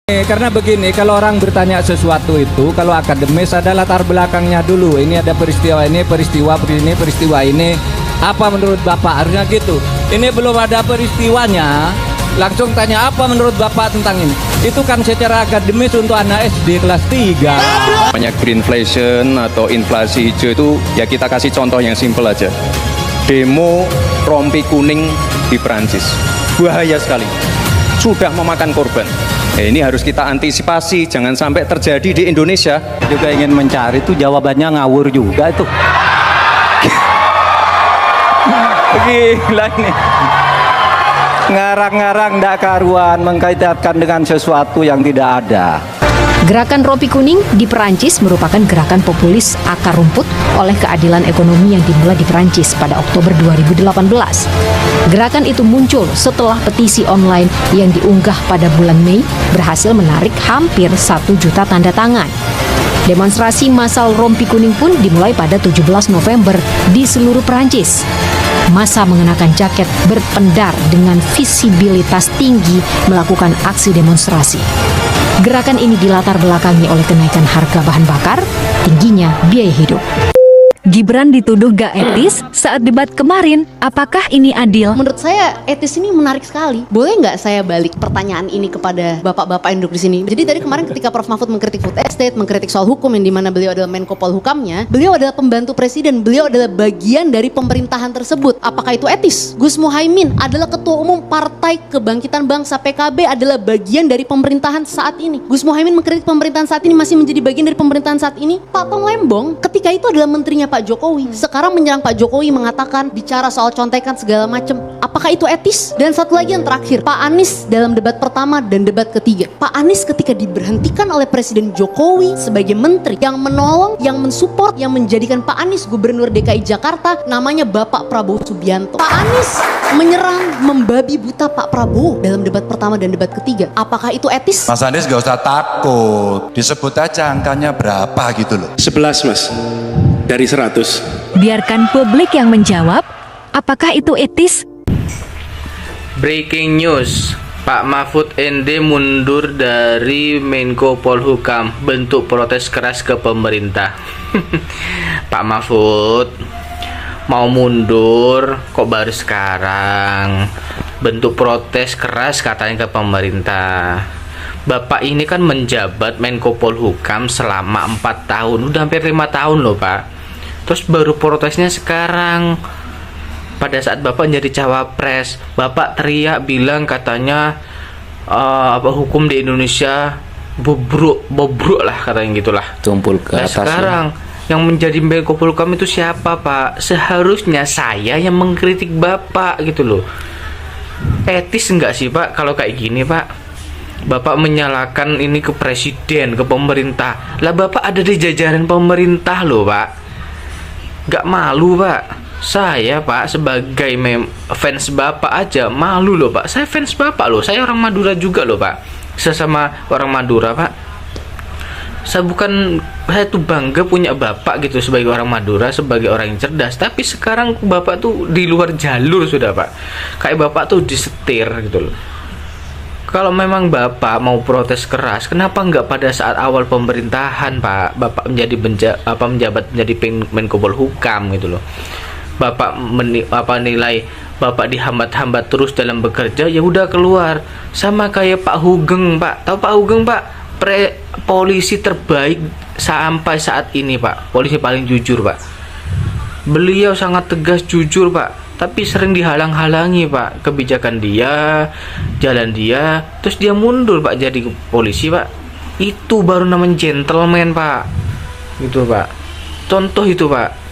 Karena begini, kalau orang bertanya sesuatu itu, kalau akademis ada latar belakangnya dulu. Ini ada peristiwa ini, peristiwa ini. Apa menurut Bapak? Harusnya gitu. Ini belum ada peristiwanya, langsung tanya apa menurut Bapak tentang ini. Itu kan secara akademis untuk anak SD kelas 3. Banyak greenflation atau inflasi hijau itu ya kita kasih contoh yang simpel aja. Demo rompi kuning di Perancis. Bahaya sekali. Sudah memakan korban. Ini harus kita antisipasi, jangan sampai terjadi di Indonesia. Juga ingin mencari itu jawabannya ngawur juga itu. Gila ini. Ngarang-ngarang ndak karuan mengkaitkan dengan sesuatu yang tidak ada. Gerakan Rompi Kuning di Perancis merupakan gerakan populis akar rumput oleh keadilan ekonomi yang dimulai di Perancis pada Oktober 2018. Gerakan itu muncul setelah petisi online yang diunggah pada bulan Mei berhasil menarik hampir 1 juta tanda tangan. Demonstrasi massal Rompi Kuning pun dimulai pada 17 November di seluruh Perancis. Massa mengenakan jaket berpendar dengan visibilitas tinggi melakukan aksi demonstrasi. Gerakan ini dilatar belakangi oleh kenaikan harga bahan bakar, tingginya biaya hidup. Gibran dituduh gak etis saat debat kemarin. Apakah ini adil? Menurut saya etis ini menarik sekali. Boleh nggak saya balik pertanyaan ini kepada bapak-bapak yang duduk di sini? Jadi dari kemarin ketika Prof Mahfud mengkritik food estate, mengkritik soal hukum yang dimana beliau adalah Menko Polhukamnya, beliau adalah pembantu presiden, beliau adalah bagian dari pemerintahan tersebut. Apakah itu etis? Gus Muhaimin adalah ketua umum Partai Kebangkitan Bangsa PKB, adalah bagian dari pemerintahan saat ini. Gus Muhaimin mengkritik pemerintahan saat ini, masih menjadi bagian dari pemerintahan saat ini. Pak Tong Lembong ketika itu adalah menterinya Pak Jokowi, sekarang menyerang Pak Jokowi, mengatakan bicara soal contekan segala macam. Apakah itu etis? Dan satu lagi yang terakhir, Pak Anies dalam debat pertama dan debat ketiga, Pak Anies ketika diberhentikan oleh Presiden Jokowi sebagai menteri, yang menolong, yang mensupport, yang menjadikan Pak Anies Gubernur DKI Jakarta namanya Bapak Prabowo Subianto. Pak Anies menyerang, membabi buta Pak Prabowo dalam debat pertama dan debat ketiga. Apakah itu etis? Mas Anies gak usah takut, disebut aja angkanya berapa gitu loh. 11 mas, dari 100. Biarkan publik yang menjawab. Apakah itu etis? Breaking news, Pak Mahfud ND mundur dari Menko Polhukam, bentuk protes keras ke pemerintah. Pak Mahfud mau mundur kok baru sekarang, bentuk protes keras katanya ke pemerintah. Bapak ini kan menjabat Menko Polhukam selama 4 tahun, udah hampir 5 tahun loh Pak. Terus baru protesnya sekarang. Pada saat Bapak jadi cawapres, Bapak teriak bilang katanya hukum di Indonesia bobrok lah katanya gitulah. Tumpul ke atas. Sekarang yang menjadi Menko Polhukam itu siapa Pak? Seharusnya saya yang mengkritik Bapak gitu loh. Etis enggak sih Pak kalau kayak gini Pak? Bapak menyalahkan ini ke presiden, ke pemerintah. Lah Bapak ada di jajaran pemerintah loh Pak. Gak malu Pak? Saya Pak sebagai fans Bapak aja malu loh Pak. Saya fans Bapak loh. Saya orang Madura juga loh Pak. Sesama orang Madura Pak. Saya tuh bangga punya Bapak gitu sebagai orang Madura, sebagai orang yang cerdas. Tapi sekarang Bapak tuh di luar jalur sudah Pak. Kayak Bapak tuh disetir gitu loh. Kalau memang Bapak mau protes keras, kenapa nggak pada saat awal pemerintahan Pak, Bapak menjabat menjadi Menko Polhukam gitu loh. Bapak nilai Bapak dihambat-hambat terus dalam bekerja, ya udah keluar. Sama kayak Pak Hugeng Pak. Tahu Pak Hugeng Pak? Polisi terbaik sampai saat ini Pak. Polisi paling jujur Pak. Beliau sangat tegas jujur Pak. Tapi sering dihalang-halangi Pak, kebijakan dia, jalan dia, terus dia mundur Pak jadi polisi Pak. Itu baru namanya gentleman Pak. Gitu Pak. Contoh itu Pak.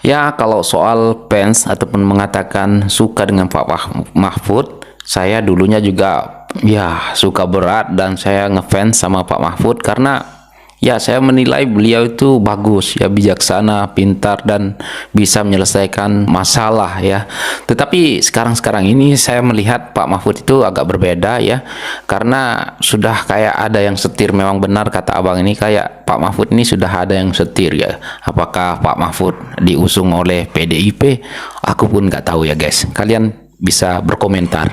Ya, kalau soal fans ataupun mengatakan suka dengan Pak Mahfud, saya dulunya juga ya suka berat dan saya ngefans sama Pak Mahfud karena ya saya menilai beliau itu bagus, ya bijaksana, pintar dan bisa menyelesaikan masalah ya. Tetapi sekarang ini saya melihat Pak Mahfud itu agak berbeda ya, karena sudah kayak ada yang setir. Memang benar kata abang ini, kayak Pak Mahfud ini sudah ada yang setir ya. Apakah Pak Mahfud diusung oleh PDIP? Aku pun nggak tahu ya guys. Kalian bisa berkomentar.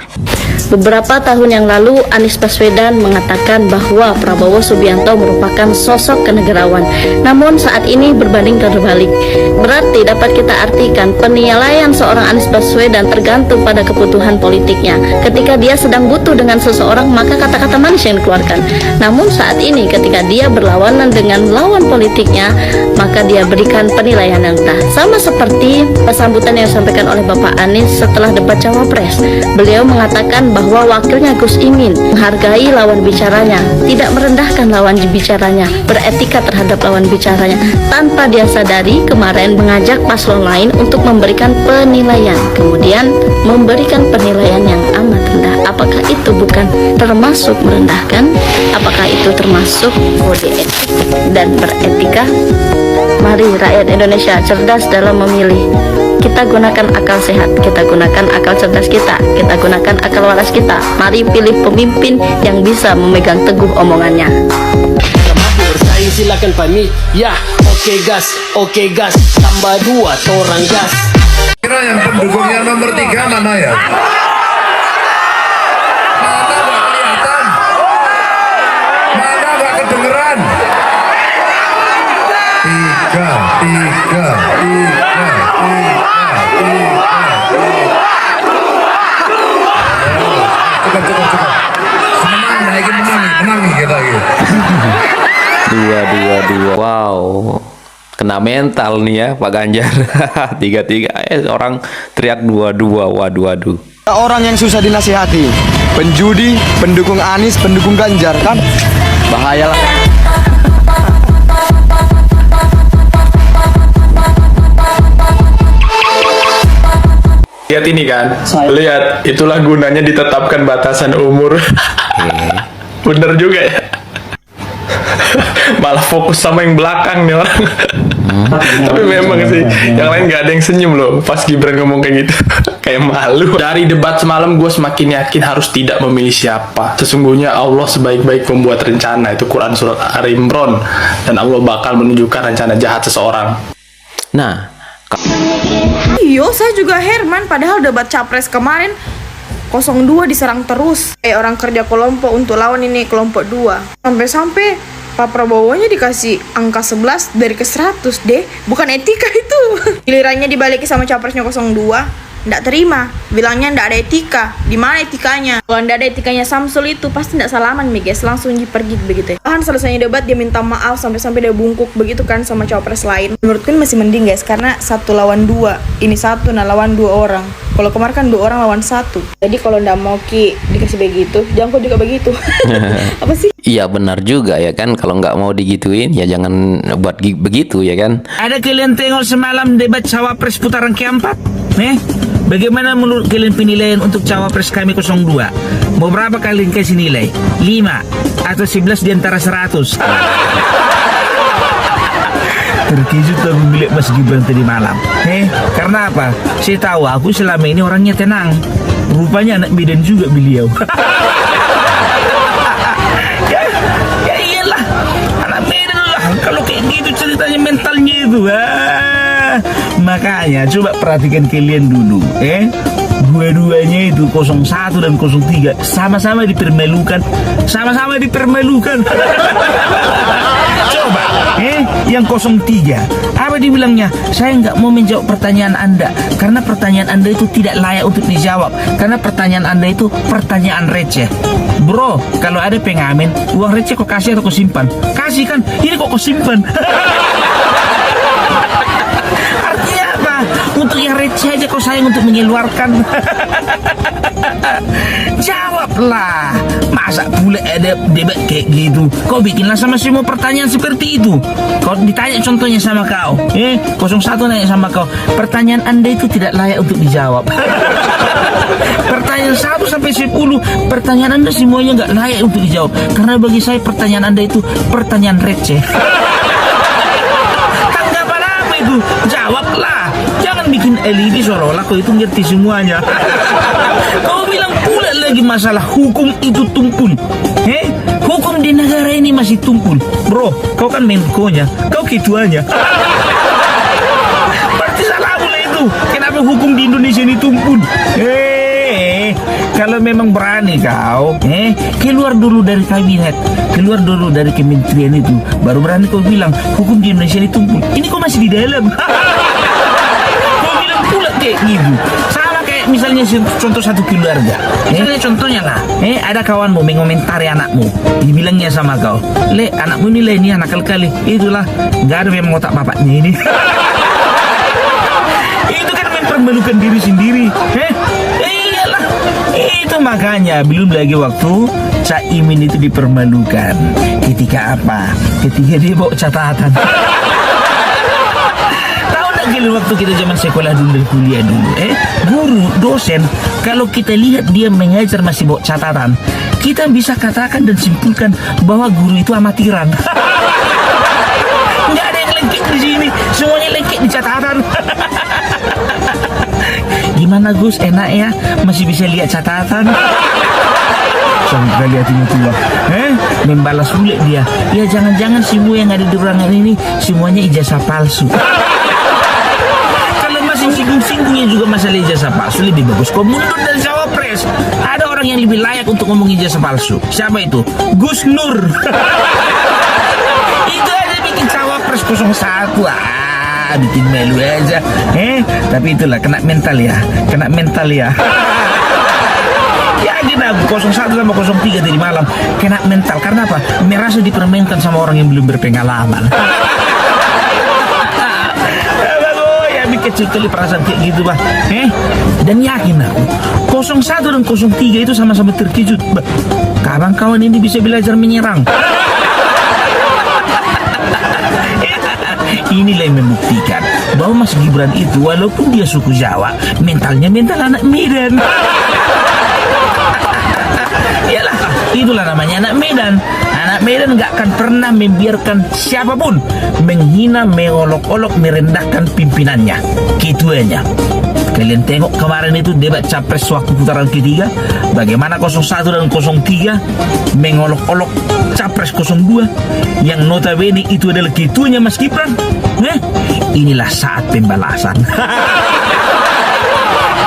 Beberapa tahun yang lalu, Anies Baswedan mengatakan bahwa Prabowo Subianto merupakan sosok kenegarawan. Namun saat ini berbanding terbalik. Berarti dapat kita artikan penilaian seorang Anies Baswedan tergantung pada kebutuhan politiknya. Ketika dia sedang butuh dengan seseorang, maka kata-kata manis yang dikeluarkan. Namun saat ini ketika dia berlawanan dengan lawan politiknya, maka dia berikan penilaian yang rendah. Sama seperti sambutan yang disampaikan oleh Bapak Anies setelah debat Cawapres. Beliau mengatakan bahwa wakilnya Gus Imin menghargai lawan bicaranya, tidak merendahkan lawan bicaranya, beretika terhadap lawan bicaranya, tanpa dia sadari kemarin mengajak paslon lain untuk memberikan penilaian, kemudian memberikan penilaian yang amat rendah. Apakah itu bukan termasuk merendahkan? Apakah itu termasuk kode etik dan beretika? Mari rakyat Indonesia cerdas dalam memilih. Kita gunakan akal sehat, kita gunakan akal cerdas kita gunakan akal waras kita. Mari pilih pemimpin yang bisa memegang teguh omongannya. Bersaing silakan pamit. Ya, oke gas, tambah 2 orang gas. Kira yang pendukungnya nomor 3 mana ya? Mana nggak kelihatan? Mana nggak kedengeran? 3. Cukup. Menang nih kita gitu. 2. Wow, kena mental nih ya Pak Ganjar. 3 orang teriak 2. Waduh. Orang yang susah dinasihati, penjudi, pendukung Anies, pendukung Ganjar, kan bahayalah. Lihat ini kan, lihat, itulah gunanya ditetapkan batasan umur. Bener juga ya. Malah fokus sama yang belakang nih orang. Tapi memang sih, yang lain gak ada yang senyum loh pas Gibran ngomong kayak gitu. Kayak malu. Dari debat semalam gue semakin yakin harus tidak memilih siapa. Sesungguhnya Allah sebaik-baik pembuat rencana, itu Quran surat Al-Imran, dan Allah bakal menunjukkan rencana jahat seseorang. Nah, Iyo, saya juga Herman, padahal debat capres kemarin 02 diserang terus. Orang kerja kelompok untuk lawan ini kelompok 2. Sampai-sampai Pak Prabowo-nya dikasih angka 11 dari ke 100 deh. Bukan etika itu. Gilirannya dibalikin sama capresnya 02. Nggak terima, bilangnya nggak ada etika. Di mana etikanya? Kalau nggak ada etikanya Samsul itu pasti nggak salaman nih guys, langsung pergi begitu. Bahkan selesainya debat dia minta maaf sampai dia bungkuk begitu kan sama cawapres lain. Menurutku ini masih mending guys, karena 1 lawan 2. Ini 1 lawan 2 orang. Kalau kemarin kan 2 orang lawan 1. Jadi kalau nggak mau Ki dikasih begitu, jangan kok juga begitu. Apa sih? iya benar juga ya kan, kalau nggak mau digituin ya jangan buat begitu ya kan. Ada kalian tengok semalam debat cawapres putaran keempat? Bagaimana menurut kalian penilaian untuk cawapres kami 02? Mau berapa kalian kasih nilai? 5 atau 11 di antara 100? Terkejut aku melihat Mas Gibran tadi malam. Karena apa? Saya tahu aku selama ini orangnya tenang. Rupanya anak Medan juga beliau. ya iyalah, anak Medan lah. Kalau kayak gitu ceritanya mentalnya itu. Makanya coba perhatikan kalian dulu, dua-duanya itu 01 dan 03 sama-sama dipermalukan. Coba, yang 03 apa dibilangnya? Saya nggak mau menjawab pertanyaan Anda karena pertanyaan Anda itu tidak layak untuk dijawab, karena pertanyaan Anda itu pertanyaan receh. Bro, kalau ada pengamen, uang receh kok kasih atau kau simpan? Kasih kan, ini kok kau simpan. Artinya apa? Untuk yang receh aja kau sayang untuk mengeluarkan. Jawablah. Masa pula ada debat kayak gitu? Kau bikinlah sama semua pertanyaan seperti itu. Kau ditanya contohnya sama kau, 01 nanya sama kau, pertanyaan Anda itu tidak layak untuk dijawab. Pertanyaan 1 sampai 10, pertanyaan Anda semuanya nggak layak untuk dijawab, karena bagi saya pertanyaan Anda itu pertanyaan receh. Tanggapan apa itu? Jawablah. Jangan bikin alibi seolah-olah kau itu ngerti semuanya. Kau bilang pula lagi masalah hukum itu tumpul. Hukum di negara ini masih tumpul. Bro, kau kan Menko-nya, kau ketuanya. Berarti salah pula itu. Kenapa hukum di Indonesia ini tumpul? Kalau memang berani kau, keluar dulu dari kabinet, keluar dulu dari kementerian itu, baru berani kau bilang hukum di Indonesia ditumpul. Ini kau masih di dalam. Kau bilang pula kayak gitu. Sama kayak misalnya contoh satu keluarga. Misalnya contohnya lah, ada kawanmu mengomentari anakmu, dibilangnya sama kau, Le, anakmu ini nakal kali. Itulah, gak ada memang otak bapaknya ini. Itu kan mempermalukan diri sendiri. Iyalah, itu makanya belum lagi waktu Caimin itu dipermalukan. Ketika apa? Ketika dia bawa catatan. Tahu nggak gila waktu kita zaman sekolah dulu dan kuliah dulu, guru, dosen, kalau kita lihat dia mengajar masih bawa catatan, kita bisa katakan dan simpulkan bahwa guru itu amatiran. Nggak ada yang lengket di sini, semuanya lengket di catatan. Gimana Gus, enak ya? Masih bisa lihat catatan? Sampai hatinya tua, membalas bule dia. Ya jangan-jangan semua yang ada di ruangan ini semuanya ijazah palsu. Kalau masih singgung-singgungnya juga masalah ijazah palsu, lebih bagus kau mundur dari cawapres. Ada orang yang lebih layak untuk ngomong ijazah palsu. Siapa itu? Gus Nur. Itu aja bikin cawapres 01. Bikin malu aja. Tapi itulah kena mental ya. Ya gini aku 01 sama 03 tadi malam kena mental. Karena apa? Merasa dipermainkan sama orang yang belum berpengalaman. Ya bikin kecil perasaan kayak gitu bah. Dan yakin aku 01 dan 03 itu sama-sama terkejut. Kawan-kawan ini bisa belajar menyerang. Inilah yang membuktikan bahwa Mas Gibran itu walaupun dia suku Jawa, mentalnya mental anak Medan. Yalah, itulah namanya anak Medan. Anak Medan gak akan pernah membiarkan siapapun menghina, mengolok-olok, merendahkan pimpinannya, ketuanya. Kalian tengok kemarin itu debat capres waktu putaran ketiga, bagaimana 01 dan 03 mengolok-olok capres 02 yang notabene itu adalah ketuanya Mas Gibran. Inilah saat pembalasan.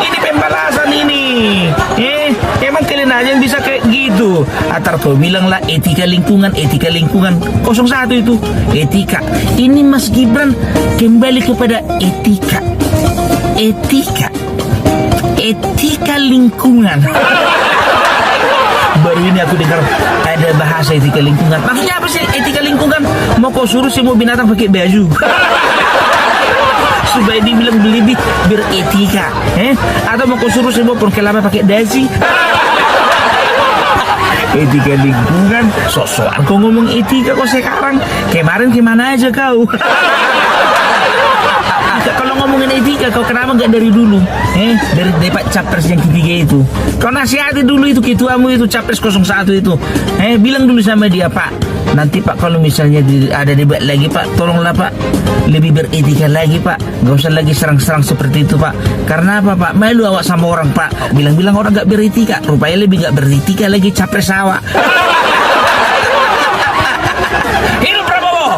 Ini pembalasan ini. Emang kalian aja yang bisa kayak gitu. Atau kau bilang lah etika lingkungan 01 itu etika. Ini Mas Gibran kembali kepada etika lingkungan. Baru ini aku dengar ada bahasa etika lingkungan. Maksudnya apa sih etika lingkungan? Mau kau suruh semua binatang pakai baju supaya dibilang lebih beretika, atau mau kau suruh semua kelapa pakai dasi? Etika lingkungan, sok-sokan kau ngomong etika kau sekarang. Kemarin gimana aja kau? Kalau ngomongin etika, kau kenapa nggak dari dulu? Dari debat capres yang ketiga itu, kau nasihati dulu itu ketuamu itu capres 01 itu. Bilang dulu sama dia, Pak, nanti Pak kalau misalnya ada debat lagi Pak, tolonglah Pak lebih beretika lagi Pak, nggak usah lagi serang-serang seperti itu Pak. Karena apa Pak? Malu awak sama orang Pak. Bilang-bilang orang nggak beretika, rupanya lebih nggak beretika lagi capres awak. Hidup Prabowo,